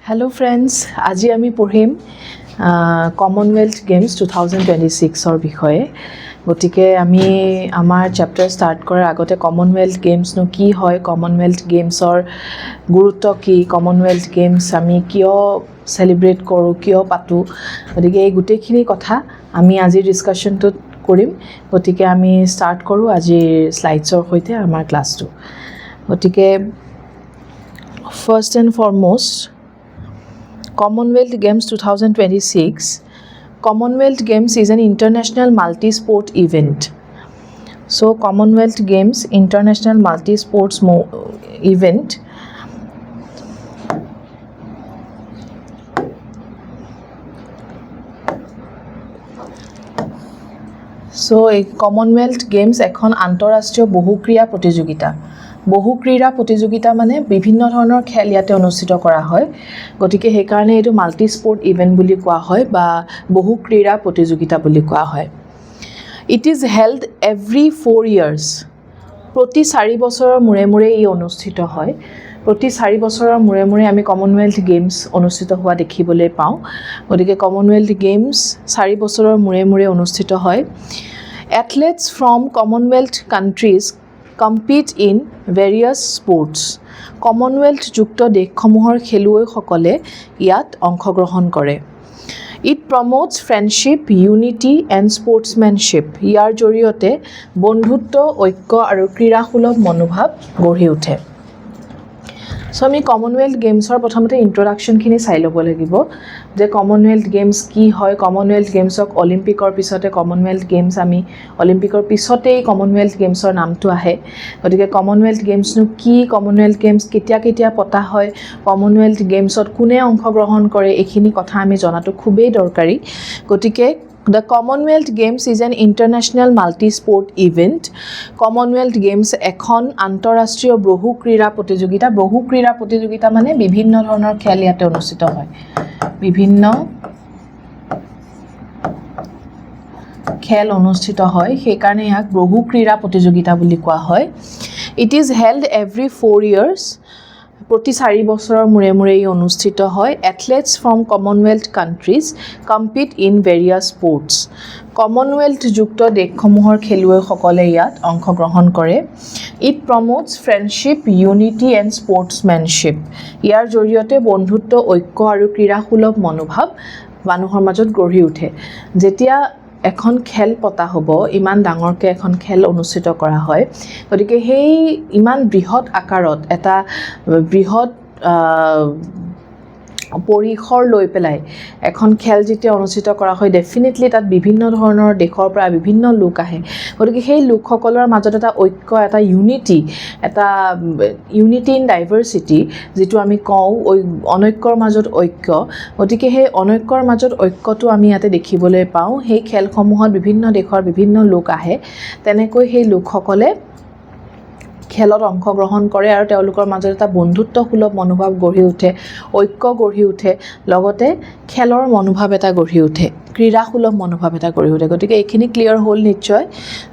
Hello friends, আজি আমি পঢ়িম কমনৱেলথ গেমছ 2026 বিষয়ে গতিকে আমি আমাৰ চেপ্টাৰ ষ্টাৰ্ট কৰাৰ আগতে কমনৱেলথ গেমছনো কি হয় কমনৱেলথ গেমছৰ গুৰুত্ব কি কমনৱেলথ গেমছ আমি কিয় সেলিব্ৰেট কৰো কিয় পাতো গতিকে এই গোটেইখিনি কথা আমি আজিৰ ডিসকাশনটোত কৰিম গতিকে আমি ষ্টাৰ্ট কৰো আজিৰ স্লাইডছৰ সৈতে আমাৰ ক্লাছটো গতিকে first and ফৰমোষ্ট Commonwealth Games 2026 Commonwealth Games is an international multi-sport event. So Commonwealth Games international multi-sports event So a Commonwealth Games এখন আন্তঃৰাষ্ট্ৰীয় বহুক্ৰীড়া প্ৰতিযোগিতা বহু ক্ৰীড়া প্ৰতিযোগিতা মানে বিভিন্ন ধৰণৰ খেল ইয়াতে অনুষ্ঠিত কৰা হয় গতিকে সেই কাৰণে এটো মাল্টি স্পোৰ্ট ইভেন্ট বুলি কোৱা হয় বা বহু ক্ৰীড়া প্ৰতিযোগিতা বুলি কোৱা হয় it is held every 4 years প্ৰতি 4 বছৰৰ মূৰে মূৰে ই অনুষ্ঠিত হয় প্ৰতি 4 বছৰৰ মূৰে মূৰে আমি কমনৱেলথ গেমছ অনুষ্ঠিত হোৱা দেখিবলৈ পাওঁ গতিকে কমনৱেলথ গেমছ 4 বছৰৰ মূৰে মূৰে অনুষ্ঠিত হয় athletes from commonwealth countries compete in various sports commonwealth যুক্ত দেশসমূহৰ খেলুৱৈসকলে ইয়াত অংশগ্ৰহণ কৰে it promotes friendship unity and sportsmanship ইয়াৰ জৰিয়তে বন্ধুত্ব ঐক্য আৰু ক্ৰীড়াসুলভ মনোভাৱ গঢ়ি উঠে সো আমি কমনৱেলথ গেমছৰ প্ৰথমতে ইন্ট্ৰোডাকচন খিনি চাই ল'ব লাগিব যে কমনৱেলথ গেমছ কি হয় কমনৱেলথ গেমছক অলিম্পিকৰ পিছতে কমনৱেলথ গেমছ আমি অলিম্পিকৰ পিছতেই কমনৱেলথ গেমছৰ নামটো আহে গতিকে কমনৱেলথ গেমছনো কি কমনৱেলথ গেমছ কেতিয়া পতা হয় কমনৱেলথ গেমছত কোনে অংশগ্ৰহণ কৰে এইখিনি কথা আমি জনাটো খুবেই দৰকাৰী গতিকে The Commonwealth Games is an international multi-sport event. Commonwealth Games এখন আন্তঃৰাষ্ট্ৰীয় বহু ক্ৰীড়া প্ৰতিযোগিতা মানে বিভিন্ন ধৰণৰ খেল ইয়াতে অনুষ্ঠিত হয় বিভিন্ন খেল অনুষ্ঠিত হয় সেই কাৰণে ইয়াক বহু ক্ৰীড়া প্ৰতিযোগিতা বুলি কোৱা হয় It is held every 4 years. প্ৰতি 4 বছৰৰ মূৰে মূৰে ই অনুষ্ঠিত হয় athletes from commonwealth countries compete in various sports commonwealth যুক্ত দেশসমূহৰ খেলুৱৈসকলে ইয়াত অংশগ্ৰহণ কৰে it promotes friendship unity and sportsmanship ইয়াৰ জৰিয়তে বন্ধুত্ব ঐক্য আৰু ক্ৰীড়াসুলভ মনোভাৱ মানুহৰ মাজত গঢ়ি উঠে যেতিয়া এখন খেল পতা হ'ব ইমান ডাঙৰকে এখন খেল অনুষ্ঠিত কৰা হয় গতিকে সেই ইমান বৃহৎ আকাৰত এটা বৃহৎ পৰিখৰ লৈ পেলাই এখন খেল যেতিয়া অনুষ্ঠিত কৰা হয় ডেফিনেটলি তাত বিভিন্ন ধৰণৰ দেশৰ পৰা বিভিন্ন লোক আহে গতিকে সেই লোকসকলৰ মাজত এটা ঐক্য এটা ইউনিটি ইন ডাইভাৰ্চিটি যেটো আমি কওঁ অনৈক্যৰ মাজত ঐক্য গতিকে সেই অনৈক্যৰ মাজত ঐক্যটো আমি ইয়াতে দেখিবলৈ পাওঁ সেই খেলসমূহত বিভিন্ন দেশৰ বিভিন্ন লোক আহে তেনেকৈ সেই লোকসকলে খেলত অংশগ্ৰহণ কৰে আৰু তেওঁলোকৰ মাজত এটা বন্ধুত্বসুলভ মনোভাৱ গঢ়ি উঠে ঐক্য গঢ়ি উঠে লগতে খেলৰ মনোভাৱ এটা গঢ়ি উঠে ক্ৰীড়াসুলভ মনোভাৱ এটা গঢ়ি উঠে গতিকে এইখিনি ক্লিয়াৰ হ'ল নিশ্চয়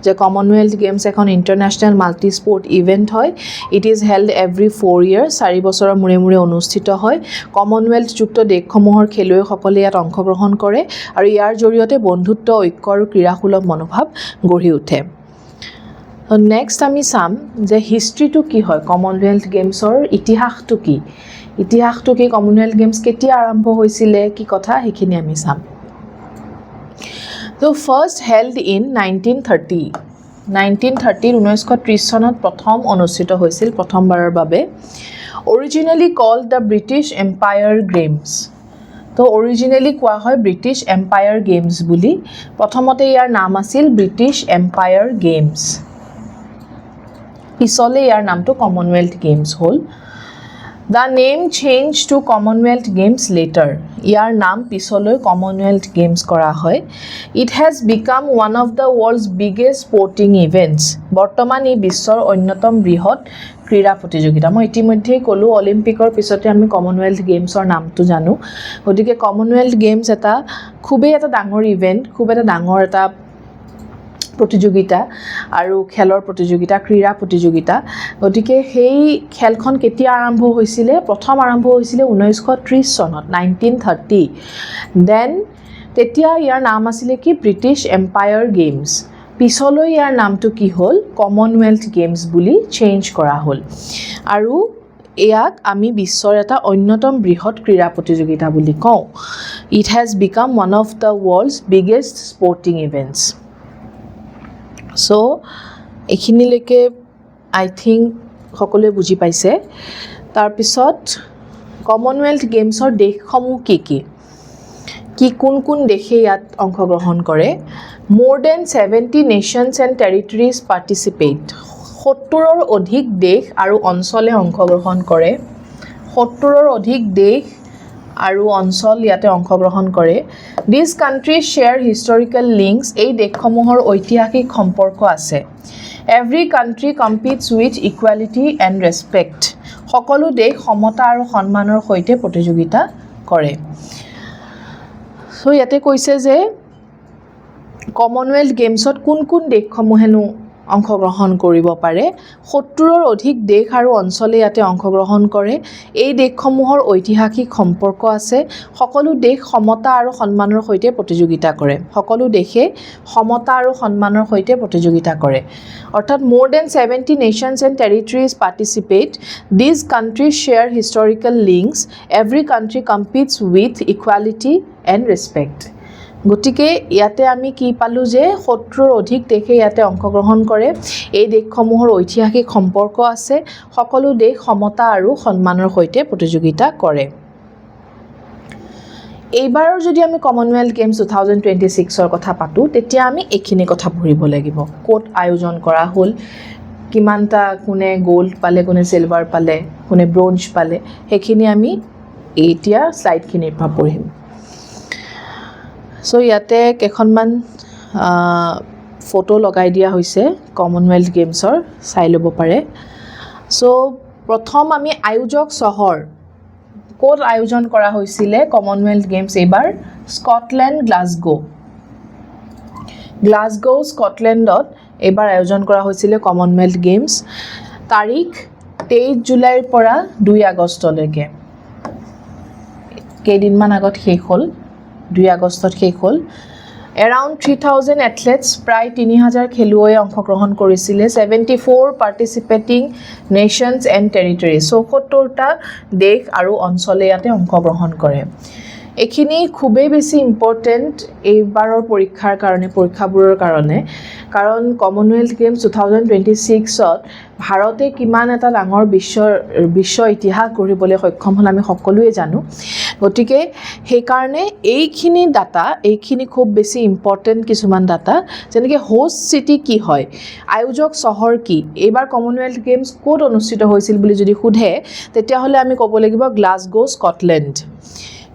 যে কমনৱেলথ গেমছ এখন ইন্টাৰনেশ্যনেল মাল্টি স্পোৰ্ট ইভেন্ট হয় it is held every 4 years 4 বছৰৰ মূৰে মূৰে অনুষ্ঠিত হয় কমনৱেলথ যুক্ত দেশসমূহৰ খেলুৱৈসকলে ইয়াত অংশগ্ৰহণ কৰে আৰু ইয়াৰ জৰিয়তে বন্ধুত্ব ঐক্য আৰু ক্ৰীড়াসুলভ মনোভাৱ গঢ়ি উঠে নেক্সট আমি চাম যে হিষ্ট্ৰীটো কি হয় কমনৱেলথ গেমছৰ ইতিহাসটো কি কমনৱেলথ গেমছ কেতিয়া আৰম্ভ হৈছিল কি কথা সেইখিনি আমি চাম তো ফাৰ্স্ট হেল্ড ইন 1930 1930 চনত প্ৰথম অনুষ্ঠিত হৈছিল প্ৰথমবাৰৰ বাবে originally called the British Empire Games তো অৰিজিনেলি কোৱা হয় ব্ৰিটিছ এম্পায়াৰ গেমছ বুলি প্ৰথমতে ইয়াৰ নাম আছিল ব্ৰিটিছ এম্পায়াৰ গেমছ পিছলে ইয়াৰ নামটো কমনৱেলথ গেমছ হ'ল The name changed to Commonwealth Games later. ইয়াৰ নাম পিছলৈ Commonwealth Games কৰা হয়. It has become one of the world's biggest sporting events. বৰ্তমান ই বিশ্বৰ অন্যতম বৃহৎ ক্ৰীড়া প্ৰতিযোগিতা মই ইতিমধ্যে ক'লো অলিম্পিকৰ পিছতে আমি কমনৱেলথ গেমছৰ নামটো জানো গতিকে কমনৱেলথ গেমছ এটা খুবেই এটা ডাঙৰ ইভেন্ট খুব এটা ডাঙৰ এটা প্ৰতিযোগিতা আৰু খেলৰ প্ৰতিযোগিতা ক্ৰীড়া প্ৰতিযোগিতা গতিকে সেই খেলখন কেতিয়া আৰম্ভ হৈছিলে প্ৰথম আৰম্ভ হৈছিলে 1930 চনত 1930 দেন তেতিয়া ইয়াৰ নাম আছিলে কি ব্ৰিটিছ এম্পায়াৰ গেমছ পিছলৈ ইয়াৰ নামটো কি হ'ল কমনৱেলথ গেমছ বুলি চেঞ্জ কৰা হ'ল আৰু ইয়াক আমি বিশ্বৰ এটা অন্যতম বৃহৎ ক্ৰীড়া প্ৰতিযোগিতা বুলি কওঁ it has become one of the world's biggest sporting events so এইখিনিলৈকে আই থিংক সকলোৱে বুজি পাইছে তাৰপিছত কমনৱেলথ গেমছৰ দেশসমূহ কি কোন দেশে ইয়াত অংশগ্ৰহণ কৰে more than 70 nations and territories participate 70ৰ অধিক দেশ আৰু অঞ্চলে অংশগ্ৰহণ কৰে 70ৰ অধিক দেশ আৰু অঞ্চল ইয়াতে অংশগ্ৰহণ কৰে these countries share historical links এই দেশসমূহৰ ঐতিহাসিক সম্পৰ্ক আছে every country competes with equality and respect সকলো দেশ সমতা আৰু সন্মানৰ সৈতে প্ৰতিযোগিতা কৰে সো ইয়াতে কৈছে যে কমনৱেলথ গেমছত কোন দেশসমূহেনো অংশগ্ৰহণ কৰিব পাৰে 70ৰ অধিক দেশ আৰু অঞ্চলে ইয়াতে অংশগ্ৰহণ কৰে এই দেশসমূহৰ ঐতিহাসিক সম্পৰ্ক আছে সকলো দেশ সমতা আৰু সন্মানৰ সৈতে প্ৰতিযোগিতা কৰে সকলো দেশে সমতা আৰু সন্মানৰ সৈতে প্ৰতিযোগিতা কৰে অৰ্থাৎ more than 70 nations and territories participate these countries share historical links every country competes with equality and respect গতিকে ইয়াতে আমি কি পালো যে 70ৰ অধিক দেশে ইয়াতে অংশগ্ৰহণ কৰে এই দেশসমূহৰ ঐতিহাসিক সম্পৰ্ক আছে সকলো দেশ সমতা আৰু সন্মানৰ সৈতে প্ৰতিযোগিতা কৰে এইবাৰৰ যদি আমি কমনৱেলথ গেমছ 2026ৰ কথা পাতো তেতিয়া আমি এইখিনি কথা পঢ়িব লাগিব কোট আয়োজন কৰা হ'ল কিমানটা কোনে গোল্ড পালে কোনে সিলভাৰ পালে কোনে ব্ৰঞ্জ পালে সেইখিনি আমি এতিয়া স্লাইডখিনিৰ পৰা পঢ়িম সো ইয়াতে কেখনমান ফটো লগাই দিয়া হৈছে কমনৱেলথ গেমছৰ চাই ল'ব পাৰে সো প্ৰথম আমি আয়োজক চহৰ কোট আয়োজন কৰা হৈছিলে কমনৱেলথ গেমছ এইবাৰ স্কটলেণ্ড গ্লাছগো স্কটলেণ্ডত এইবাৰ আয়োজন কৰা হৈছিলে কমনৱেলথ গেমছ তাৰিখ 23 জুলাইৰ পৰা 2 আগষ্টলৈকে কেইদিনমান আগত শেষ হ'ল 2 আগষ্টত শেষ হ'ল around 3000 athletes প্ৰায় 3000 খেলুৱৈ অংশগ্ৰহণ কৰিছিলে 74 participating nations and territories 74টা দেশ আৰু অঞ্চলে ইয়াতে অংশগ্ৰহণ কৰে এইখিনি খুবেই বেছি ইম্পৰ্টেন্ট এইবাৰৰ পৰীক্ষাবোৰৰ কাৰণে কাৰণ কমনৱেলথ গেমছ 2026ত ভাৰতে কিমান এটা ডাঙৰ বিশ্ব ইতিহাস গঢ়িবলৈ সক্ষম হ'ল আমি সকলোৱে জানো গতিকে সেই কাৰণে এইখিনি খুব বেছি ইম্পৰ্টেন্ট কিছুমান ডাটা যেনেকৈ হোষ্ট সিটি কি হয় আয়োজক চহৰ কি এইবাৰ কমনৱেলথ গেমছ ক'ত অনুষ্ঠিত হৈছিল বুলি যদি সোধে তেতিয়াহ'লে আমি ক'ব লাগিব গ্লাছগো স্কটলেণ্ড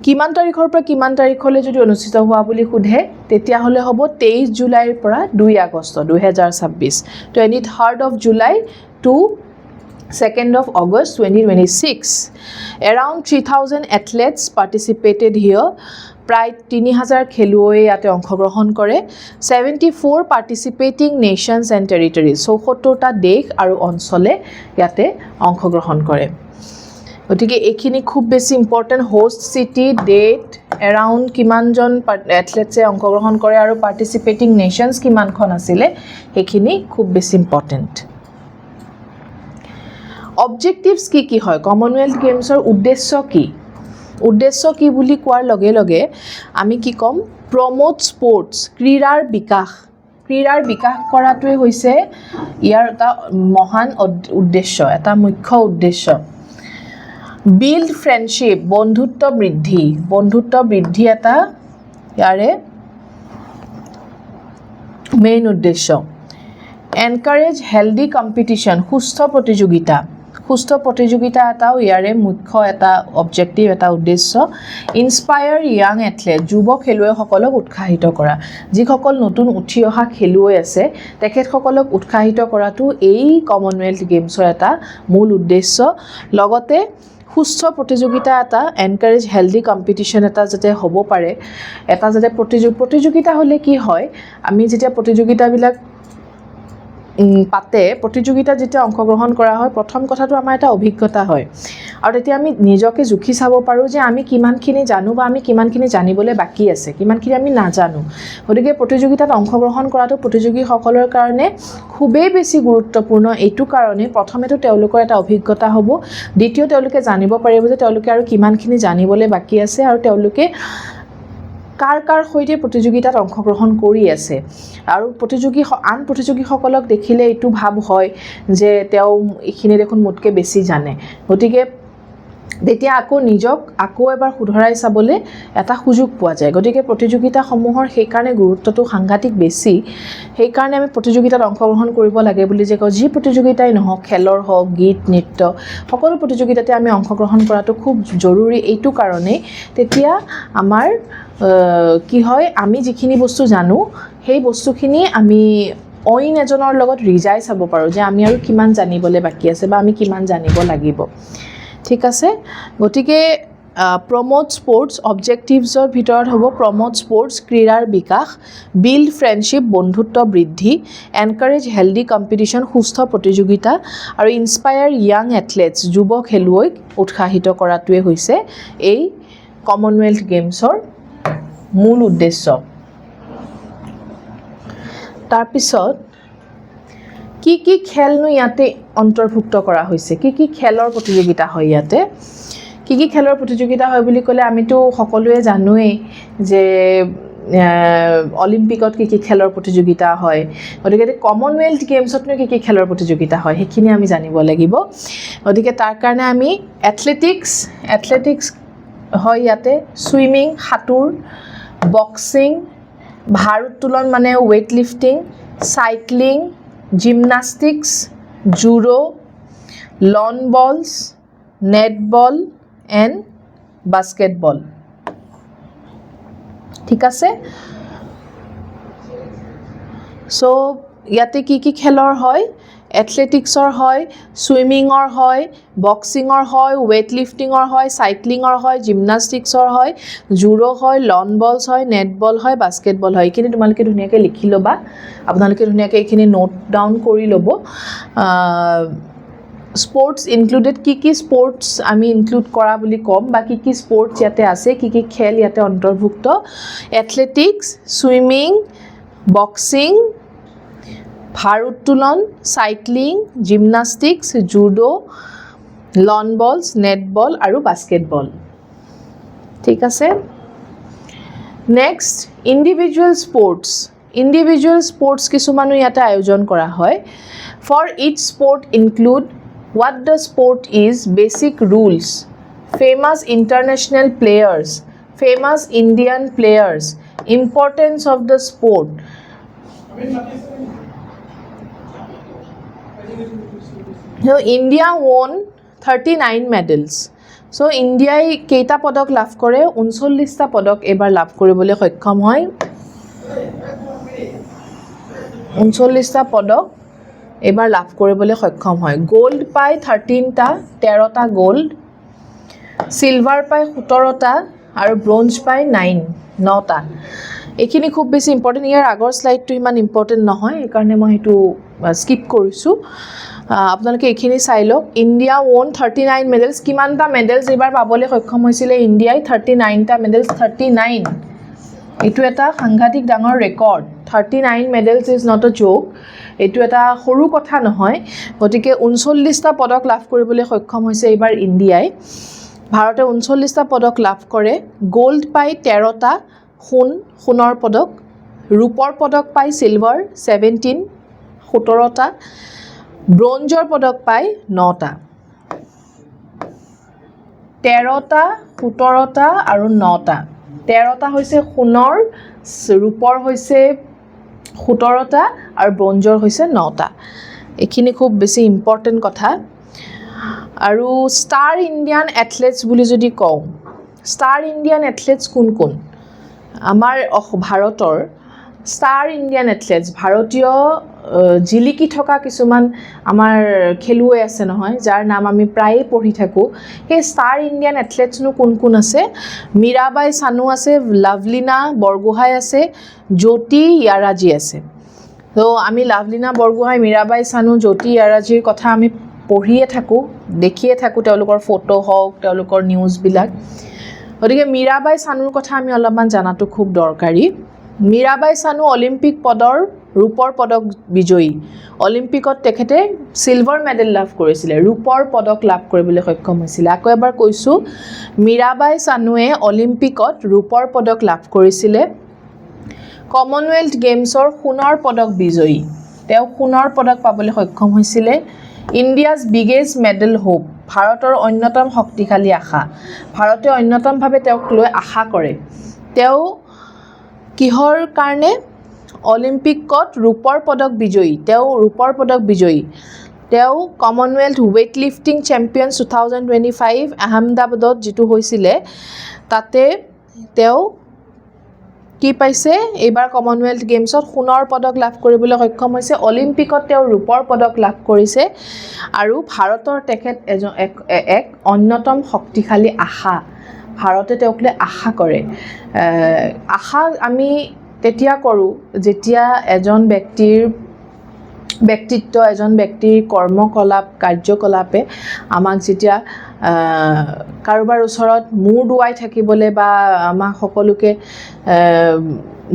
কিমান তাৰিখৰ পৰা কিমান তাৰিখলৈ যদি অনুষ্ঠিত হোৱা বুলি সোধে তেতিয়াহ'লে হ'ব 23 জুলাইৰ পৰা 2 August 2026 23rd of July to 2nd of August 2026 around 3000 athletes participated here প্ৰায় 3000 খেলুৱৈ ইয়াতে অংশগ্ৰহণ কৰে 74 participating nations and territories 74টা দেশ আৰু অঞ্চলে ইয়াতে অংশগ্ৰহণ কৰে গতিকে এইখিনি খুব বেছি ইম্পৰ্টেন্ট হোষ্ট সিটি ডেট এৰাউণ্ড কিমানজন এথলেটছে অংশগ্ৰহণ কৰে আৰু পাৰ্টিচিপেটিং নেশ্যনছ কিমানখন আছিলে সেইখিনি খুব বেছি ইম্পৰ্টেন্ট অবজেক্টিভছ কি হয় কমনৱেলথ গেমছৰ উদ্দেশ্য কি বুলি কোৱাৰ লগে লগে আমি কি ক'ম প্ৰমোট স্পৰ্টছ ক্ৰীড়াৰ বিকাশ কৰাটোৱে হৈছে ইয়াৰ এটা মহান উদ্দেশ্য এটা মুখ্য উদ্দেশ্য বিল্ড ফ্ৰেণ্ডশ্বিপ বন্ধুত্ব বৃদ্ধি এটা ইয়াৰে মেইন উদ্দেশ্য এনকাৰেজ হেলদি কম্পিটিশ্যন সুস্থ প্ৰতিযোগিতা এটাও ইয়াৰে মুখ্য এটা অবজেক্টিভ এটা উদ্দেশ্য ইনস্পায়াৰ ইয়াং এথলেট যুৱ খেলুৱৈসকলক উৎসাহিত কৰা যিসকল নতুন উঠি অহা খেলুৱৈ আছে তেখেতসকলক উৎসাহিত কৰাটো এই কমনৱেলথ গেমছৰ এটা মূল উদ্দেশ্য লগতে সুস্থ প্ৰতিযোগিতা এটা এনকাৰেজ হেলদি কম্পিটিশ্যন এটা যাতে হ'ব পাৰে এটা যাতে প্ৰতিযোগিতা হ'লে কি হয় আমি যেতিয়া প্ৰতিযোগিতাবিলাক পাতে প্ৰতিযোগিতাত যেতিয়া অংশগ্ৰহণ কৰা হয় প্ৰথম কথাটো আমাৰ এটা অভিজ্ঞতা হয় আৰু তেতিয়া আমি নিজকে জুখি চাব পাৰোঁ যে আমি কিমানখিনি জানো বা আমি কিমানখিনি জানিবলৈ বাকী আছে কিমানখিনি আমি নাজানো গতিকে প্ৰতিযোগিতাত অংশগ্ৰহণ কৰাটো প্ৰতিযোগীসকলৰ কাৰণে খুবেই বেছি গুৰুত্বপূৰ্ণ এইটো কাৰণে প্ৰথমেতো তেওঁলোকৰ এটা অভিজ্ঞতা হ'ব দ্বিতীয় তেওঁলোকে জানিব পাৰিব যে তেওঁলোকে আৰু কিমানখিনি জানিবলৈ বাকী আছে আৰু তেওঁলোকে কাৰ সৈতে প্ৰতিযোগিতাত অংশগ্ৰহণ কৰি আছে আৰু আন প্ৰতিযোগীসকলক দেখিলে এইটো ভাব হয় যে তেওঁ এইখিনি দেখোন মোতকৈ বেছি জানে গতিকে তেতিয়া নিজক এবাৰ শুধৰাই চাবলৈ এটা সুযোগ পোৱা যায় গতিকে প্ৰতিযোগিতাসমূহৰ সেইকাৰণে গুৰুত্বটো সাংঘাতিক বেছি সেইকাৰণে আমি প্ৰতিযোগিতাত অংশগ্ৰহণ কৰিব লাগে বুলি যে কওঁ যি প্ৰতিযোগিতাই নহওক খেলৰ হওক গীত নৃত্য সকলো প্ৰতিযোগিতাতে আমি অংশগ্ৰহণ কৰাটো খুব জৰুৰী এইটো কাৰণেই তেতিয়া আমাৰ কি হয় আমি যিখিনি বস্তু জানো সেই বস্তুখিনি আমি অইন এজনৰ লগত ৰিজাই চাব পাৰোঁ যে আমি আৰু কিমান জানিবলৈ বাকী আছে বা আমি কিমান জানিব লাগিব ঠিক আছে গতিকে প্ৰমোট স্পৰ্টছ অবজেক্টিভছৰ ভিতৰত হ'ব প্ৰমোট স্পৰ্টছ ক্ৰীড়াৰ বিকাশ বিল্ড ফ্ৰেণ্ডশ্বিপ বন্ধুত্ব বৃদ্ধি এনকাৰেজ হেল্ডি কম্পিটিশ্যন সুস্থ প্ৰতিযোগিতা আৰু ইনস্পায়াৰ য়াং এথলেটছ যুৱ খেলুৱৈক উৎসাহিত কৰাটোৱে হৈছে এই কমনৱেলথ গেমছৰ মূল উদ্দেশ্য তাৰপিছত কি খেলনো ইয়াতে অন্তৰ্ভুক্ত কৰা হৈছে কি খেলৰ প্ৰতিযোগিতা হয় ইয়াতে কি খেলৰ প্ৰতিযোগিতা হয় বুলি ক'লে আমিতো সকলোৱে জানোৱেই যে অলিম্পিকত কি খেলৰ প্ৰতিযোগিতা হয় গতিকে কমনৱেলথ গেমছতনো কি খেলৰ প্ৰতিযোগিতা হয় সেইখিনি আমি জানিব লাগিব গতিকে তাৰ কাৰণে আমি এথলেটিক্স হয় ইয়াতে সুইমিং সাঁতোৰ বক্সিং ভাৰোত্তোলন মানে weight lifting cycling gymnastics judo lawn bowls netball and basketball ঠিক আছে সো ইয়াতে কি খেলৰ হয় এথলেটিক্সৰ হয় সুইমিঙৰ হয় বক্সিঙৰ হয় ৱেইট লিফটিঙৰ হয় চাইক্লিঙৰ হয় জিমনাষ্টিক্সৰ হয় জুডো হয় লন বলছ হয় নেটবল হয় বাস্কেটবল হয় এইখিনি তোমালোকে ধুনীয়াকৈ লিখি ল'বা আপোনালোকে ধুনীয়াকৈ এইখিনি নোট ডাউন কৰি ল'ব স্পৰ্টছ ইনক্লুডেড কি স্পৰ্টছ আমি ইনক্লুড কৰা বুলি ক'ম বা কি স্পৰ্টছ ইয়াতে আছে কি খেল ইয়াতে অন্তৰ্ভুক্ত এথলেটিক্স সুইমিং বক্সিং ভাৰোত্তোলন cycling gymnastics judo lawn bowls netball আৰু বাস্কেটবল ঠিক আছে নেক্সট ইণ্ডিভিজুৱেল স্পৰ্টছ কিছুমানো ইয়াতে আয়োজন কৰা হয় for each sport include what the sport is basic rules famous international players famous Indian players importance of the sport so India won 39 medals so India কেইটা পদক লাভ কৰে 39টা পদক এবাৰ লাভ কৰিবলৈ সক্ষম হয় 39টা পদক এবাৰ লাভ কৰিবলৈ সক্ষম হয় গোল্ড পায় 13টা 13টা গোল্ড সিলভাৰ পায় 17টা আৰু ব্ৰঞ্জ পায় 9টা এইখিনি খুব বেছি ইম্পৰ্টেণ্ট ইয়াৰ আগৰ স্লাইডটো ইমান ইম্পৰ্টেণ্ট নহয় এইকাৰণে মই সেইটো স্কিপ কৰিছোঁ আপোনালোকে এইখিনি চাই লওক ইণ্ডিয়া ওন 39 মেডেলছ কিমানটা মেডেলছ এইবাৰ পাবলৈ সক্ষম হৈছিলে ইণ্ডিয়াই 39টা মেডেলছ 39 এইটো এটা সাংঘাতিক ডাঙৰ record 39 medals is not a জোক এইটো এটা সৰু কথা নহয় গতিকে 39টা পদক লাভ কৰিবলৈ সক্ষম হৈছে এইবাৰ ইণ্ডিয়াই ভাৰতে 39টা পদক লাভ কৰে গোল্ড পায় 13টা সোণৰ পদক ৰূপৰ পদক পায় সিলভাৰ 17টা ব্ৰঞ্জৰ পদক পায় 9টা 13টা 17টা আৰু 9টা 13টা হৈছে সোণৰ ৰূপৰ হৈছে 17টা আৰু ব্ৰঞ্জৰ হৈছে 9টা এইখিনি খুব বেছি ইম্পৰ্টেণ্ট কথা আৰু ষ্টাৰ ইণ্ডিয়ান এথলেটছ বুলি যদি কওঁ ষ্টাৰ ইণ্ডিয়ান এথলেটছ কোন আমাৰ ভাৰতৰ ষ্টাৰ ইণ্ডিয়ান এথলেটছ ভাৰতীয় জিলিকি থকা কিছুমান আমাৰ খেলুৱৈ আছে নহয় যাৰ নাম আমি প্ৰায়ে পঢ়ি থাকোঁ সেই ষ্টাৰ ইণ্ডিয়ান এথলেটছনো কোন আছে মীৰাবাই চানু আছে লাভলীনা বৰগোহাঁই আছে জ্যোতি য়াৰাজী আছে তো আমি লাভলীনা বৰগোহাঁই, মীৰাবাই চানু, জ্যোতি আৰাজীৰ কথা আমি পঢ়িয়ে থাকোঁ, দেখিয়ে থাকোঁ, তেওঁলোকৰ ফটো হওক, তেওঁলোকৰ নিউজবিলাক। গতিকে মীৰাবাই চানুৰ কথা আমি অলপমান জনাটো খুব দৰকাৰী। মীৰাবাই চানু অলিম্পিক পদৰ ৰূপৰ পদক বিজয়ী। অলিম্পিকত তেখেতে চিলভাৰ মেডেল লাভ কৰিছিলে, ৰূপৰ পদক লাভ কৰিবলৈ সক্ষম হৈছিলে। আকৌ এবাৰ কৈছোঁ, মীৰাবাই চানুৱে অলিম্পিকত ৰূপৰ পদক লাভ কৰিছিলে। কমনৱেলথ গেমছৰ সোণৰ পদক বিজয়ী, তেওঁ সোণৰ পদক পাবলৈ সক্ষম হৈছিলে। ইণ্ডিয়াজ বিগেষ্ট মেডেল হোপ, ভাৰতৰ অন্যতম শক্তিশালী আশা, ভাৰতে অন্যতমভাৱে তেওঁক লৈ আশা কৰে। তেওঁ কিহৰ কাৰণে? অলিম্পিকত ৰূপৰ পদক বিজয়ী, তেওঁ ৰূপৰ পদক বিজয়ী। তেওঁ কমনৱেলথ ৱেইট লিফটিং চেম্পিয়নছ 2025 আহমেদাবাদত যিটো হৈছিলে, তাতে তেওঁ কি পাইছে? এইবাৰ কমনৱেলথ গেমছত সোণৰ পদক লাভ কৰিবলৈ সক্ষম হৈছে। অলিম্পিকত তেওঁ ৰূপৰ পদক লাভ কৰিছে আৰু ভাৰতৰ তেখেত এক অন্যতম শক্তিশালী আশা, ভাৰতে তেওঁক লৈ আশা কৰে। আশা আমি তেতিয়া কৰোঁ যেতিয়া এজন ব্যক্তিৰ ব্যক্তিত্ব, এজন ব্যক্তিৰ কৰ্মকলাপ, কাৰ্যকলাপে আমাক যেতিয়া কাৰোবাৰ ওচৰত মূৰ দোৱাই থাকিবলৈ বা আমাক সকলোকে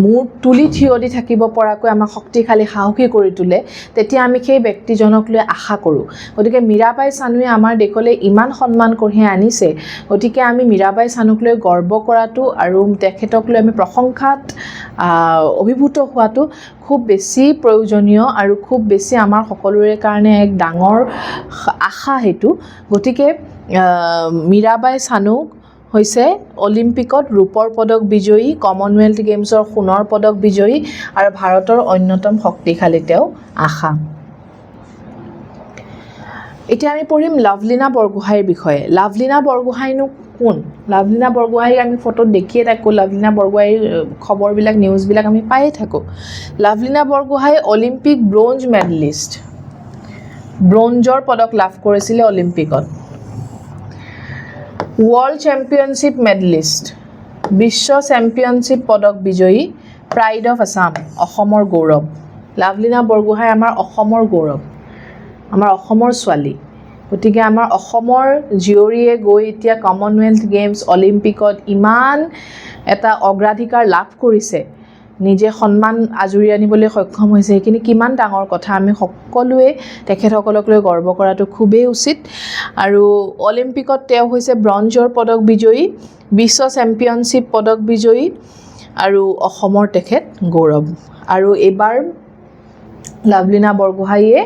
মূৰ তুলি থিয় দি থাকিব পৰাকৈ আমাক শক্তিশালী, সাহসী কৰি তোলে, তেতিয়া আমি সেই ব্যক্তিজনক লৈ আশা কৰোঁ। গতিকে মীৰাবাই চানুৱে আমাৰ দেশলৈ ইমান সন্মান কঢ়িয়াই আনিছে, গতিকে আমি মীৰাবাই চানুক লৈ গৰ্ব কৰাটো আৰু তেখেতক লৈ আমি প্ৰশংসাত অভিভূত হোৱাটো খুব বেছি প্ৰয়োজনীয় আৰু খুব বেছি আমাৰ সকলোৰে কাৰণে এক ডাঙৰ আশা সেইটো। গতিকে মীৰাবাই চানু হৈছে অলিম্পিকত ৰূপৰ পদক বিজয়ী, কমনৱেলথ গেমছৰ সোণৰ পদক বিজয়ী আৰু ভাৰতৰ অন্যতম শক্তিশালী তেওঁ আশা। এতিয়া আমি পঢ়িম লাভলীনা বৰগোহাঁইৰ বিষয়ে। লাভলীনা বৰগোহাঁইনো কোন? লাভলীনা বৰগোহাঁইক আমি ফটোত দেখিয়ে থাকোঁ, লাভলীনা বৰগোহাঁইৰ খবৰবিলাক, নিউজবিলাক আমি পায়ে থাকোঁ। Lovlina Borgohain Olympic bronze medallist, ব্ৰঞ্জৰ পদক লাভ কৰিছিলে অলিম্পিকত। ৱৰ্ল্ড চেম্পিয়নশ্বিপ মেডেলিষ্ট, বিশ্ব চেম্পিয়নশ্বিপ পদক বিজয়ী, প্ৰাইড অফ আছাম, অসমৰ গৌৰৱ। লাভলীনা বৰগোহাঁই আমাৰ অসমৰ গৌৰৱ, আমাৰ অসমৰ ছোৱালী। গতিকে আমাৰ অসমৰ জীয়ৰীয়ে গৈ এতিয়া কমনৱেলথ গেমছ, অলিম্পিকত ইমান এটা অগ্ৰাধিকাৰ লাভ কৰিছে, নিজে সন্মান আজুৰি আনিবলৈ সক্ষম হৈছে, সেইখিনি কিমান ডাঙৰ কথা। আমি সকলোৱে তেখেতসকলক লৈ গৰ্ব কৰাটো খুবেই উচিত। আৰু অলিম্পিকত তেওঁ হৈছে ব্ৰঞ্জৰ পদক বিজয়ী, বিশ্ব চেম্পিয়নশ্বিপ পদক বিজয়ী আৰু অসমৰ তেখেত গৌৰৱ। আৰু এইবাৰ লাভলীনা বৰগোহাঁইয়ে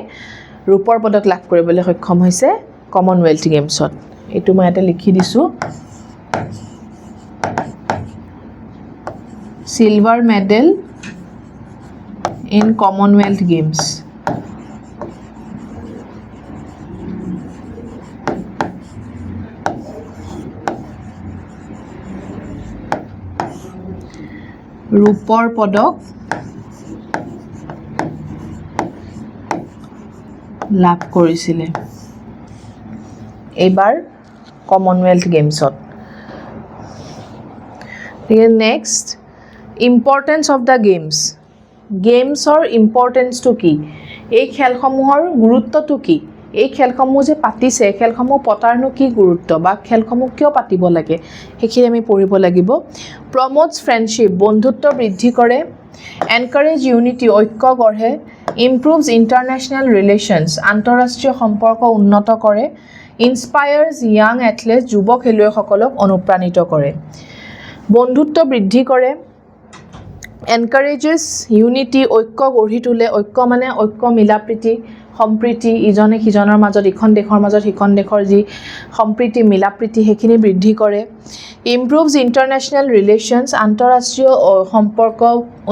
ৰূপৰ পদক লাভ কৰিবলৈ সক্ষম হৈছে কমনৱেলথ গেমছত। এইটো মই ইয়াতে লিখি দিছোঁ, silver medal in Commonwealth Games. ৰূপৰ পদক লাভ কৰিছিলে এইবাৰ কমনৱেলথ গেমছত। Next, importance of the games. গেমছৰ ইম্পৰ্টেঞ্চটো কি? এই খেলসমূহৰ গুৰুত্বটো কি? এই খেলসমূহ যে পাতিছে, খেলসমূহ পতাৰনো কি গুৰুত্ব বা খেলসমূহ কিয় পাতিব লাগে, সেইখিনি আমি পঢ়িব লাগিব। প্ৰমোটছ ফ্ৰেণ্ডশ্বিপ, বন্ধুত্ব বৃদ্ধি কৰে। এনকাৰেজ ইউনিটি, ঐক্য গঢ়ে। ইমপ্ৰুভছ ইণ্টাৰনেশ্যনেল ৰিলেশ্যনছ, আন্তঃৰাষ্ট্ৰীয় সম্পৰ্ক উন্নত কৰে। ইনস্পায়াৰ্ছ য়াং এথলেট, যুৱ খেলুৱৈসকলক অনুপ্ৰাণিত কৰে। বন্ধুত্ব বৃদ্ধি কৰে। এনকাৰেজেছ ইউনিটি, ঐক্য গঢ়ি তোলে। ঐক্য মানে ঐক্য, মিলাপ্ৰীতি, সম্প্ৰীতি, ইজনে সিজনৰ মাজত, ইখন দেশৰ মাজত সিখন দেশৰ যি সম্প্ৰীতি, মিলাপ্ৰীতি, সেইখিনি বৃদ্ধি কৰে। ইমপ্ৰুভছ ইণ্টাৰনেশ্যনেল ৰিলেশ্যনছ, আন্তঃৰাষ্ট্ৰীয় সম্পৰ্ক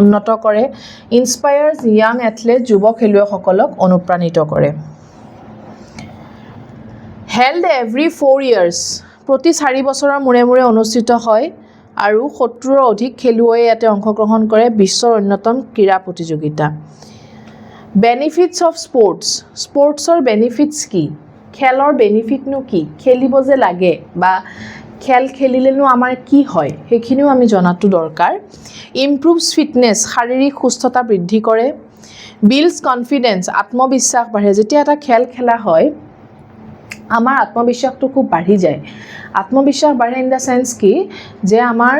উন্নত কৰে। ইনস্পায়াৰ্ছ য়াং এথলেট, যুৱ খেলুৱৈসকলক অনুপ্ৰাণিত কৰে। হেল্ড এভৰি 4 years, প্ৰতি 4 বছৰৰ মূৰে মূৰে অনুষ্ঠিত হয় আৰু 70ৰো অধিক খেলুৱৈয়ে ইয়াতে অংশগ্ৰহণ কৰে। বিশ্বৰ অন্যতম ক্ৰীড়া প্ৰতিযোগিতা। বেনিফিটছ অফ স্পৰ্টছ, স্পৰ্টছৰ বেনিফিটছ কি? খেলৰ বেনিফিটনো কি? খেলিব যে লাগে বা খেল খেলিলেনো আমাৰ কি হয়, সেইখিনিও আমি জনাটো দৰকাৰ। ইমপ্ৰুভছ ফিটনেছ, শাৰীৰিক সুস্থতা বৃদ্ধি কৰে। বিল্ডছ কনফিডেন্স, আত্মবিশ্বাস বাঢ়ে। যেতিয়া এটা খেল খেলা হয় আমাৰ আত্মবিশ্বাসটো খুব বাঢ়ি যায়। আত্মবিশ্বাস বাঢ়ে ইন দ্য চেন্স কি যে আমাৰ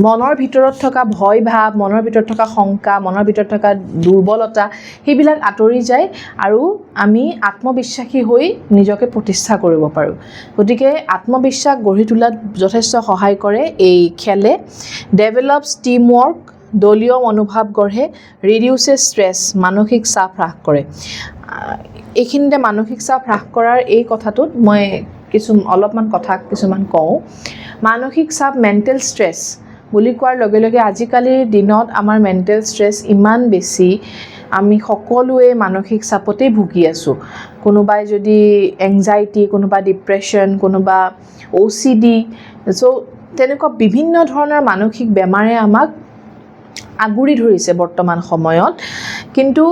মনৰ ভিতৰত থকা ভয় ভাৱ, মনৰ ভিতৰত থকা শংকা, মনৰ ভিতৰত থকা দুৰ্বলতা সেইবিলাক আঁতৰি যায় আৰু আমি আত্মবিশ্বাসী হৈ নিজকে প্ৰতিষ্ঠা কৰিব পাৰোঁ। গতিকে আত্মবিশ্বাস গঢ়ি তোলাত যথেষ্ট সহায় কৰে এই খেলে। ডেভেলপছ টিম ৱৰ্ক, দলীয় মনোভাৱ গঢ়ে। ৰিডিউচেছ ষ্ট্ৰেছ, মানসিক চাপ হ্ৰাস কৰে। এইখিনিতে মানসিক চাপ হ্ৰাস কৰাৰ এই কথাটোত মই অলপমান কথা কিছুমান কওঁ। মানসিক চাপ, মেণ্টেল ষ্ট্ৰেছ বুলি কোৱাৰ লগে লগে আজিকালিৰ দিনত আমাৰ মেণ্টেল ষ্ট্ৰেছ ইমান বেছি, আমি সকলোৱে মানসিক চাপতেই ভুগি আছোঁ। কোনোবাই যদি এংজাইটি, কোনোবা ডিপ্ৰেশ্যন, কোনোবা OCD, তেনেকুৱা বিভিন্ন ধৰণৰ মানসিক বেমাৰে আমাক আগুৰি ধৰিছে বৰ্তমান সময়ত। কিন্তু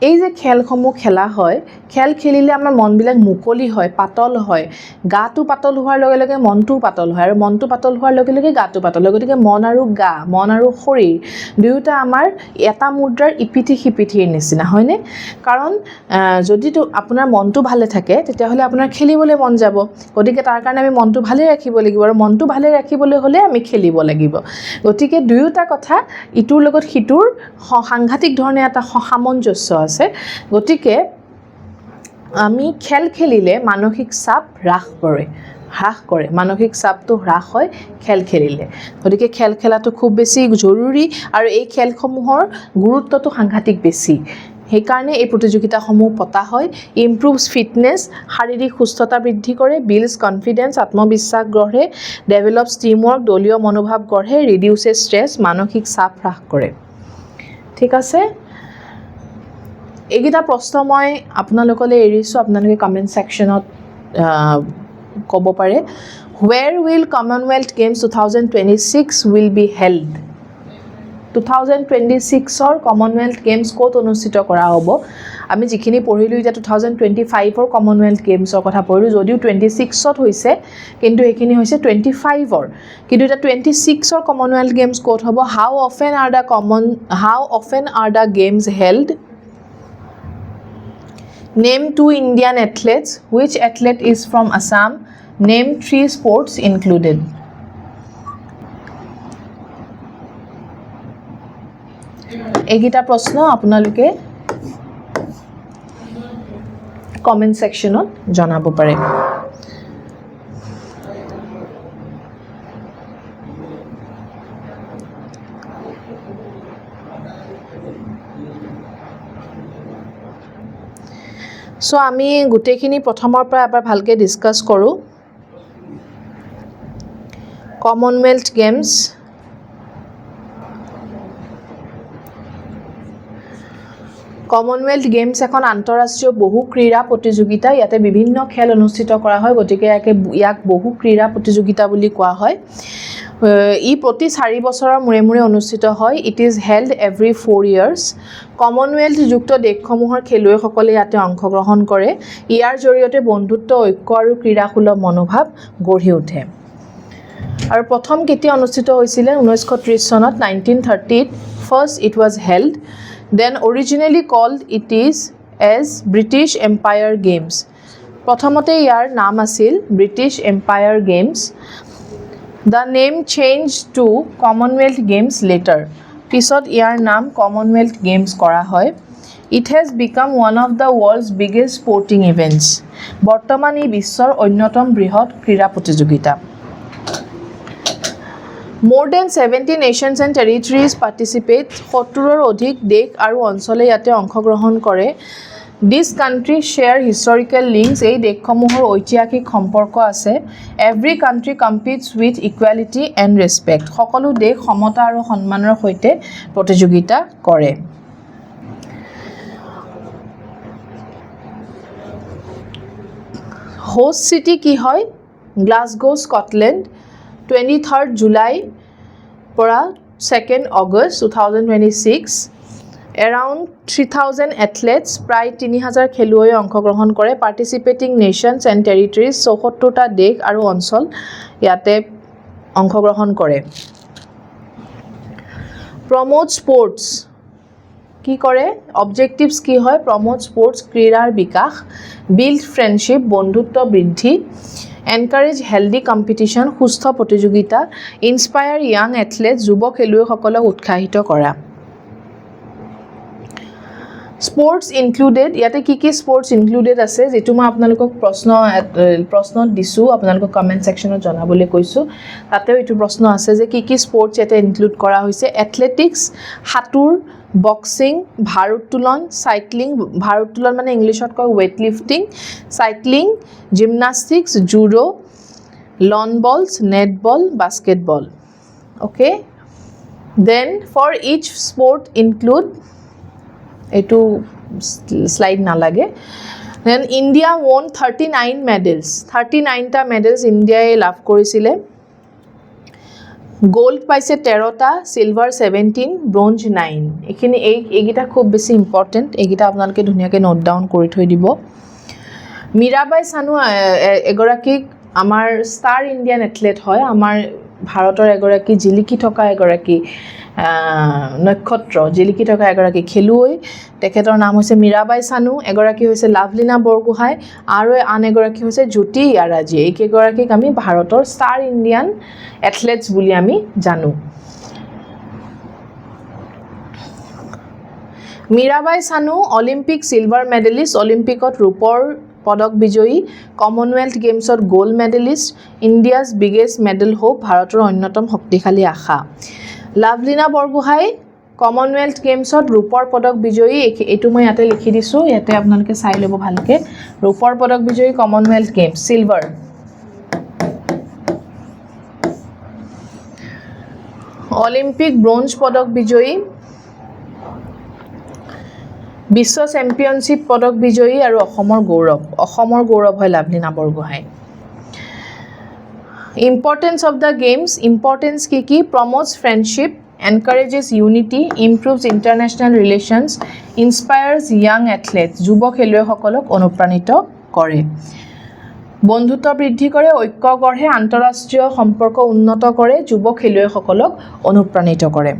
এই যে খেলসমূহ খেলা হয়, খেল খেলিলে আমাৰ মনবিলাক মুকলি হয়, পাতল হয়। গাটো পাতল হোৱাৰ লগে লগে মনটোও পাতল হয় আৰু মনটো পাতল হোৱাৰ লগে লগে গাটো পাতল হয়। গতিকে মন আৰু গা, মন আৰু শৰীৰ দুয়োটা আমাৰ এটা মুদ্ৰাৰ ইপিঠি সিপিঠিৰ নিচিনা, হয়নে? কাৰণ যদিতো আপোনাৰ মনটো ভালে থাকে তেতিয়াহ'লে আপোনাৰ খেলিবলৈ মন যাব। গতিকে তাৰ কাৰণে আমি মনটো ভালে ৰাখিব লাগিব আৰু মনটো ভালে ৰাখিবলৈ হ'লে আমি খেলিব লাগিব। গতিকে দুয়োটা কথা ইটোৰ লগত সিটোৰ সাংঘাতিক ধৰণে এটা সামঞ্জস্য আছে। গতিকে আমি খেল খেলিলে মানসিক চাপ হ্ৰাস কৰে। মানসিক চাপটো হ্ৰাস হয় খেল খেলিলে। গতিকে খেল খেলাটো খুব বেছি জৰুৰী আৰু এই খেলসমূহৰ গুৰুত্বটো সাংঘাতিক বেছি। সেইকাৰণে এই প্ৰতিযোগিতাসমূহ পতা হয়। ইমপ্ৰুভছ ফিটনেছ, শাৰীৰিক সুস্থতা বৃদ্ধি কৰে। বিল্ডছ কনফিডেন্স, আত্মবিশ্বাস গঢ়ে। ডেভেলপছ টিমৱৰ্ক, দলীয় মনোভাৱ গঢ়ে। ৰিডিউচেছ ষ্ট্ৰেছ, মানসিক চাপ হ্ৰাস কৰে। ঠিক আছে, এইকেইটা প্ৰশ্ন মই আপোনালোকলৈ এৰিছোঁ, আপোনালোকে কমেণ্ট ছেকশ্যনত ক'ব পাৰে। Where will Commonwealth Games 2026 will be held? 2026ৰ কমনৱেলথ গেমছ ক'ত অনুষ্ঠিত কৰা হ'ব? আমি যিখিনি পঢ়িলোঁ এতিয়া 2025ৰ কমনৱেলথ গেমছৰ কথা পঢ়িলোঁ। যদিও 26ত হৈছে কিন্তু এইখিনি হৈছে 25ৰ। কিন্তু এতিয়া 26ৰ কমনৱেলথ গেমছ ক'ত হ'ব? How often are the games held? Name 2 Indian athletes. Which athlete is from Assam? Name 3 sports included. এইকেইটা প্ৰশ্ন আপোনালোকে কমেণ্ট ছেকশ্যনত জনাব পাৰে। আমি গোটেইখিনি প্ৰথমৰ পৰা এবাৰ ভালকৈ ডিছকাছ কৰোঁ। কমনৱেলথ গেমছ, কমনৱেলথ গেমছ এখন আন্তঃৰাষ্ট্ৰীয় বহু ক্ৰীড়া প্ৰতিযোগিতা। ইয়াতে বিভিন্ন খেল অনুষ্ঠিত কৰা হয়, গতিকে ইয়াক বহু ক্ৰীড়া প্ৰতিযোগিতা বুলি কোৱা হয়। ই প্ৰতি 4 বছৰৰ মূৰে মূৰে অনুষ্ঠিত হয়। It is held every 4 years। কমনৱেলথযুক্ত দেশসমূহৰ খেলুৱৈসকলে ইয়াতে অংশগ্ৰহণ কৰে। ইয়াৰ জৰিয়তে বন্ধুত্ব, ঐক্য আৰু ক্ৰীড়াসুলভ মনোভাৱ গঢ়ি উঠে। আৰু প্ৰথম কেতিয়া অনুষ্ঠিত হৈছিলে? 1930 চনত, 1930ত first it was held. Then originally called it is as British Empire Games. প্ৰথমতে ইয়াৰ নাম আছিল British Empire Games. The name changed to Commonwealth Games later. পিছত ইয়াৰ নাম কমনৱেলথ গেমছ কৰা হয়। It has become one of the world's biggest sporting events. বৰ্তমান ই বিশ্বৰ অন্যতম বৃহৎ ক্ৰীড়া প্ৰতিযোগিতা। More than 70 nations and territories participate. 70ৰ অধিক দেশ আৰু অঞ্চলে ইয়াতে অংশগ্ৰহণ কৰে। These countries share historical links. এই দেশসমূহৰ ঐতিহাসিক সম্পৰ্ক আছে। Every country competes with equality and respect. সকলো দেশ সমতা আৰু সন্মানৰ সৈতে প্ৰতিযোগিতা কৰে। হোষ্ট চিটি কি হয়? Glasgow, Scotland. 23rd জুলাই পৰা 2nd August 2026। Around 3000 athletes, প্ৰায় 3000 খেলুৱৈয়ে অংশগ্ৰহণ কৰে। Participating nations and territories, 74টা দেশ আৰু অঞ্চল ইয়াতে অংশগ্ৰহণ কৰে। Promote sports কি কৰে অবজেক্টিভস কি হয় প্ৰমোট স্পোৰ্টস ক্ৰীড়াৰ বিকাশ বিল্ড ফ্ৰেণ্ডশ্বিপ বন্ধুত্ব বৃদ্ধি এনকাৰেজ হেলদি কম্পিটিশন সুস্থ প্ৰতিযোগিতা ইনস্পায়াৰ ইয়াং এথলেট যুৱ খেলুৱৈসকলক উৎসাহিত কৰা স্পোৰ্টস ইনক্লুডেড ইয়াতে কি স্পোৰ্টস ইনক্লুডেড আছে যেটো মই আপোনালোকক প্ৰশ্ন দিছো আপোনালোকক কমেন্ট সেকশনত জনাবলৈ কৈছো তাতেও এটো প্ৰশ্ন আছে যে কি স্পোৰ্টস ইয়াতে ইনক্লুড কৰা হৈছে এথলেটিক্স হাতুৰ বক্সিং ভাৰোত্তোলন সাইক্লিং ভাৰোত্তোলন মানে ইংলিশত কয় weight lifting cycling gymnastics judo lawn bowls netball basketball okay then for each sport include etu slide na lage then India won 39 medals 39 ta medals India e lav korisile gold paise 13 ta silver 17 bronze 9 ekhini egita khub beshi important egita apnaloke dhuniya ke note down kori thoi dibo Mirabai Sanu egoraki amar star Indian athlete hoy amar ভাৰতৰ এগৰাকী জিলিকি থকা এগৰাকী নক্ষত্ৰ জিলিকি থকা এগৰাকী খেলুৱৈ তেখেতৰ নাম হৈছে মীৰাবাই সানু এগৰাকী হৈছে লাভলিনা বৰগোহাঁই আৰু আন এগৰাকী হৈছে জ্যোতি ইয়াৰাজী এই কেগৰাকীক আমি ভাৰতৰ ষ্টাৰ ইণ্ডিয়ান এথলেটছ বুলি আমি জানো Mirabai Sanu Olympic silver medallist অলিম্পিকত ৰূপৰ পদক বিজয়ী কমনৱেলথ গেমছত gold medallist India's biggest medal hope ভাৰতৰ অন্যতম শক্তিশালী আশা লাভলিনা বৰগোহাঁই কমনৱেলথ গেমছত ৰূপৰ পদক বিজয়ী এটো মই ইয়াতে লিখি দিছো ইয়াতে আপোনালোকে চাই লব ভালকে ৰূপৰ পদক বিজয়ী Commonwealth games silver Olympic bronze পদক বিজয়ী বিশ্ব চ্যাম্পিয়নশিপ পদক বিজয়ী আৰু অসমৰ গৌৰৱ হয় Lovlina Borgohain importance of the games importance কি প্ৰমোটস ফ্ৰেণ্ডশ্বিপ এনকাৰেজেস ইউনিটি ইমপ্ৰুভস ইন্টাৰনেশনাল ৰিলেশনস ইনস্পায়াৰ্স ইয়াং এথলেটস যুৱ খেলুৱৈসকলক অনুপ্ৰাণিত কৰে বন্ধুত্ব বৃদ্ধি কৰে ঐক্য গঢ়ে আন্তঃৰাষ্ট্ৰীয় সম্পৰ্ক উন্নত কৰে যুৱ খেলুৱৈসকলক অনুপ্ৰাণিত কৰে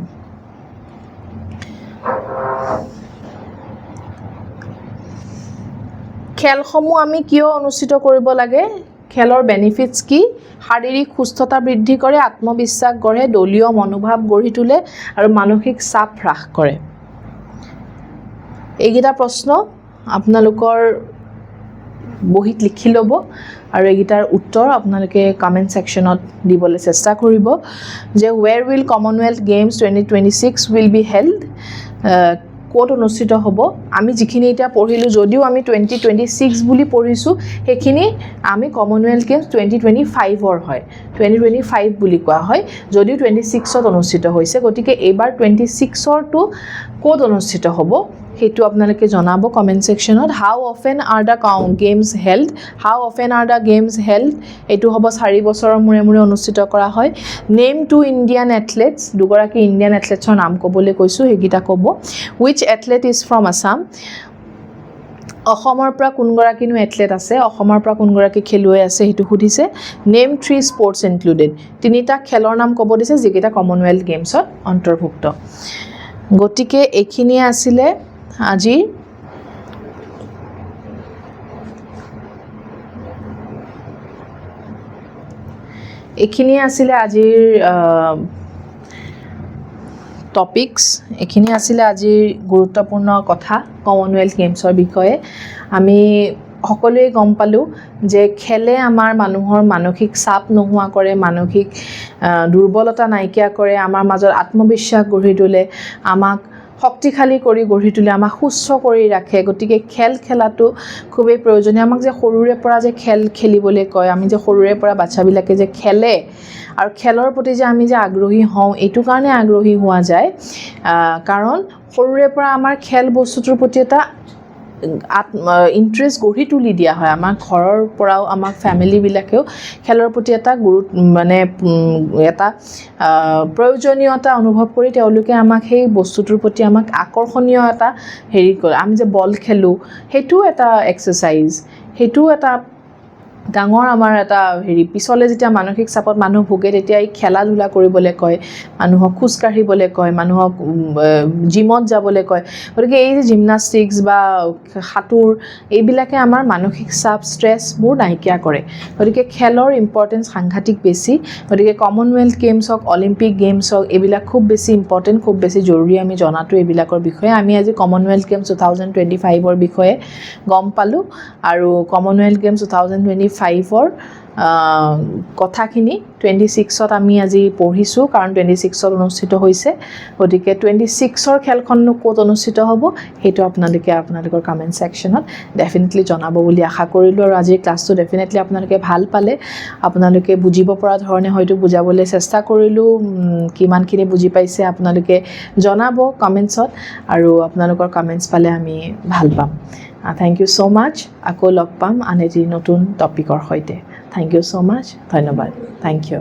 খেলসমূহ আমি কিয় অনুষ্ঠিত কৰিব লাগে খেলৰ বেনিফিটস কি শাৰীৰিক সুস্থতা বৃদ্ধি কৰে আত্মবিশ্বাস গঢ়ে দলীয় মনোভাৱ গঢ়ি তোলে আৰু মানসিক চাপ হ্ৰাস কৰে এইগিটা প্ৰশ্ন আপোনালোকৰ বহিত লিখি লব আৰু এইগিটাৰ উত্তৰ আপোনালোকে কমেন্ট সেকশনত দিবলৈ চেষ্টা কৰিব যে where will commonwealth games 2026 will be held coat অনুষ্ঠিত হ'ব আমি যিখিনি এটা পঢ়িলো যদিও আমি 2026 বুলি পঢ়িছো হেখিনি আমি কমনৱেলথ গেমছ 2025 অৰ হয় 2025 বুলি কোৱা হয় যদিও 26 ত অনুষ্ঠিত হৈছে গতিকে এবাৰ 26 অৰ টু কোট অনুষ্ঠিত হ'ব হেতু আপোনালোকে জনাব কমেন্ট সেকশনত হাউ অফেন আৰ দা গেমছ হেল্ড এটো হ'ব 4 বছৰৰ মূৰে মূৰে অনুষ্ঠিত কৰা হয় নেম টু ইণ্ডিয়ান এথলেটছ দুগৰাকী ইণ্ডিয়ান এথলেটছৰ নাম ক'বলৈ কৈছো হেগিটা ক'ব which athlete is from Assam অসমৰ পৰা কোনগৰাকীনো এথলেট আছে অসমৰ পৰা কোনগৰাকী খেলুৱৈ আছে হেতু সুধিছে নেম 3 স্পোৰ্টস ইনক্লুডেড তিনিটা খেলৰ নাম ক'ব দিছে যিকেইটা কমনৱেলথ গেমছত অন্তৰ্ভুক্ত গতিকে এখিনি আছিল আজিৰ টপিকস এখিনি আছিল আজিৰ গুৰুত্বপূৰ্ণ কথা কমনৱেলথ গেমছৰ বিষয়ে আমি সকলোৱে গম পালো যে খেলে আমাৰ মানুহৰ মানসিক চাপ নোহোৱা কৰে মানসিক দুৰ্বলতা নাইকিয়া কৰে আমাৰ মাজত আত্মবিশ্বাস গঢ়ি তোলে আমাক শক্তিশালী কৰি গঢ়ি তোলে আমাক সুস্থ কৰি ৰাখে গতিকে খেল খেলাটো খুবেই প্ৰয়োজনীয় আমাক যে সৰুৰে পৰা যে খেল খেলিবলৈ কয় আমি যে সৰুৰে পৰা বাচ্চাবিলাকে যে খেলে আৰু খেলৰ প্ৰতি যে আমি যে আগ্ৰহী হওঁ এটো কাৰণে আগ্ৰহী হোৱা যায় কাৰণ সৰুৰে পৰা আমাৰ খেল বস্তুটোৰ প্ৰতি এটা ইন্টাৰেষ্ট গঢ়ি তুলি দিয়া হয় আমাৰ ঘৰৰ পৰাও আমাৰ ফ্যামিলি বিলাকেও খেলৰ প্ৰতি এটা মানে এটা প্ৰয়োজনীয়তা অনুভৱ কৰি তেওঁলোকে আমাক সেই বস্তুটোৰ প্ৰতি আমাক আকৰ্ষণীয় এটা হেৰি কৰে আমি যে বল খেলো হেতু এটা এক্সাৰসাইজ হেতু এটা ডাঙৰ আমাৰ এটা পিছলৈ যেতিয়া মানসিক চাপত মানুহ ভোগে তেতিয়া এই খেলা ধূলা কৰিবলৈ কয়, মানুহক খোজ কাঢ়িবলৈ কয়, মানুহক জিমত যাবলৈ কয়। গতিকে এই যে জিমনাষ্টিক্স বা সাঁতোৰ এইবিলাকে আমাৰ মানসিক চাপ ষ্ট্ৰেছবোৰ নাইকিয়া কৰে। গতিকে খেলৰ ইম্পৰ্টেঞ্চ সাংঘাতিক বেছি। গতিকে কমনৱেলথ গেমছ হওক, অলিম্পিক গেমছ হওক, এইবিলাক খুব বেছি ইম্পৰ্টেণ্ট, খুব বেছি জৰুৰী আমি জনাটো এইবিলাকৰ বিষয়ে। আমি আজি কমনৱেলথ গেমছ 2025ৰ বিষয়ে গম পালোঁ আৰু কমনৱেলথ গেমছ 2025ৰ কথাখিনি 26ত আমি আজি পঢ়িছোঁ, কাৰণ 26ত অনুষ্ঠিত হৈছে। গতিকে 26ৰ খেলখননো ক'ত অনুষ্ঠিত হ'ব সেইটো আপোনালোকৰ কমেণ্ট ছেকশ্যনত ডেফিনেটলি জনাব বুলি আশা কৰিলোঁ। আৰু আজিৰ ক্লাছটো ডেফিনেটলি আপোনালোকে ভাল পালে, আপোনালোকে বুজিব পৰা ধৰণে হয়তো বুজাবলৈ চেষ্টা কৰিলোঁ। কিমানখিনি বুজি পাইছে আপোনালোকে জনাব কমেণ্টছত, আৰু আপোনালোকৰ কমেণ্টছ পালে আমি ভাল পাম। Thank you so' much. আকৌ লগ পাম আন এটি নতুন টপিকৰ সৈতে। Thank you so' much. ধন্যবাদ। Thank U.